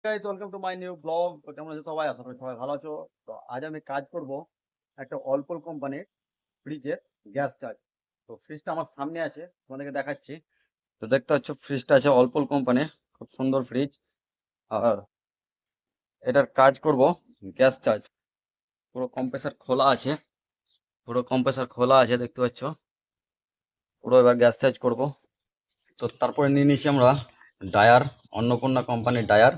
Guys welcome to my new blog. তো কেমন আছো সবাই? আশা করি সবাই ভালো আছো। তো আজ আমি কাজ করব একটা অল্পল কোম্পানির ফ্রিজের গ্যাস চার্জ। তো ফ্রিজটা আমার সামনে আছে, তোমাদেরকে দেখাচ্ছি। তো দেখতে পাচ্ছ ফ্রিজটা আছে অল্পল কোম্পানির, খুব সুন্দর ফ্রিজ। আর এটার কাজ করব গ্যাস চার্জ। পুরো কম্প্রেসার খোলা আছে, দেখতে পাচ্ছ। পুরো এবার গ্যাস চার্জ করব। তো তারপরে নিয়ে নিয়েছি আমরা ডায়ার, অন্নপূর্ণা কোম্পানির ডায়ার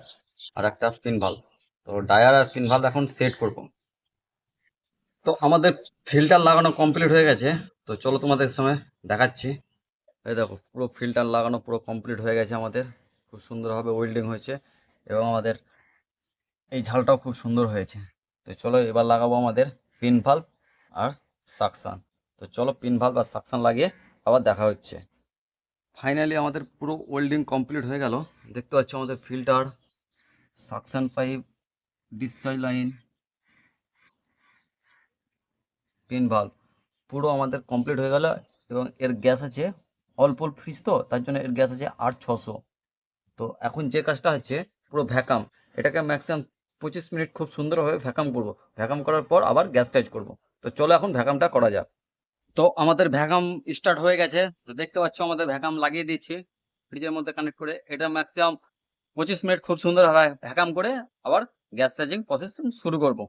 আর একটা পিন ভাল্ব। তো ডায়ার আর পিন ভাল্ব এখন সেট করব। তো আমাদের ফিল্টার লাগানো কমপ্লিট হয়ে গেছে। তো চলো তোমাদের সঙ্গে দেখাচ্ছি। এই দেখো পুরো ফিল্টার লাগানো পুরো কমপ্লিট হয়ে গেছে আমাদের, খুব সুন্দরভাবে ওয়েল্ডিং হয়েছে এবং আমাদের এই ঝালটাও খুব সুন্দর হয়েছে। তো চলো এবার লাগাবো আমাদের পিন ভাল্ব আর সাকশন। তো চলো পিন ভাল্ব আর সাকশন লাগিয়ে আবার দেখা হচ্ছে। ফাইনালি আমাদের পুরো ওয়েল্ডিং কমপ্লিট হয়ে গেল। দেখতে পাচ্ছ আমাদের filter, suction pipe, discharge line, pin valve পুরো আমাদের কমপ্লিট হয়ে গেল। এবং এর গ্যাস আছে অল্প ফ্রিজ, তো তার জন্য এর গ্যাস আছে 800। তো এখন যে কাজটা হচ্ছে পুরো ভ্যাকাম, এটাকে ম্যাক্সিমাম 25 মিনিট খুব সুন্দরভাবে ভ্যাকাম করব। ভ্যাকাম করার পর আবার গ্যাস চার্জ করব। তো চলো এখন ভ্যাকামটা করা যাক। তো আমাদের ভ্যাকাম স্টার্ট হয়ে গেছে। তো দেখতে পাচ্ছ আমাদের ভ্যাকাম লাগিয়ে দিচ্ছি ফ্রিজের মধ্যে কানেক্ট করে। এটা ম্যাক্সিমাম 25 মিনিট খুব সুন্দরভাবে ভ্যাকাম করে আবার গ্যাস চার্জিং প্রসেস শুরু করব।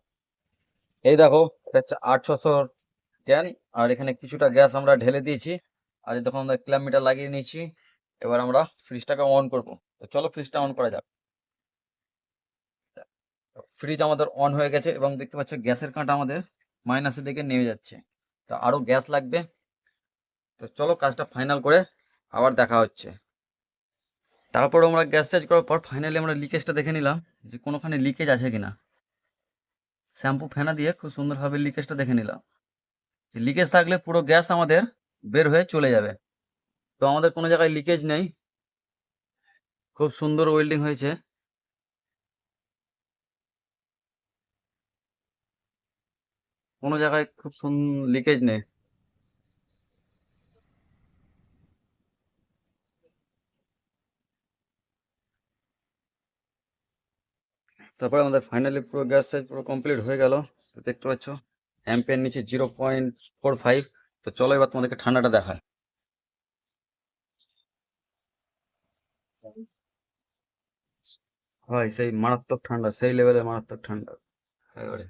এই দেখো, এটা হচ্ছে 810। আর এখানে কিছুটা গ্যাস আমরা ঢেলে দিয়েছি। আর এই দেখো আমরা কিলোমিটার লাগিয়ে নিয়েছি। এবার আমরা ফ্রিজটাকে অন করব। তো চলো ফ্রিজটা অন করা যাক। ফ্রিজ আমাদের অন হয়ে গেছে এবং দেখতে পাচ্ছ গ্যাসের কাঁটা আমাদের মাইনাসের দিকে নেমে যাচ্ছে। তো আরো গ্যাস লাগবে। তো চলো কাজটা ফাইনাল করে আবার দেখা হচ্ছে। তারপর আমরা গ্যাস চার্জ করার পর ফাইনালি আমরা লিকেজটা দেখে নিলাম যে কোনোখানে লিকেজ আছে কিনা। শ্যাম্পু ফেনা দিয়ে খুব সুন্দরভাবে লিকেজটা দেখে নিলাম। যে লিকেজ থাকলে পুরো গ্যাস আমাদের বের হয়ে চলে যাবে। তো আমাদের কোনো জায়গায় লিকেজ নেই, খুব সুন্দর ওয়েল্ডিং হয়েছে। কোনো জায়গায় খুব লিকেজ নেই। তারপরে আমাদের ফাইনালি পুরো গ্যাস চার্জ পুরো কমপ্লিট হয়ে গেল। তো দেখতে পাচ্ছ অ্যাম্পের নিচে 0.45। তো চলো এবার তোমাদেরকে ঠান্ডাটা দেখায়। হয় সেই মারাত্মক ঠান্ডা, সেই লেভেলে মারাত্মক ঠান্ডা একেবারে।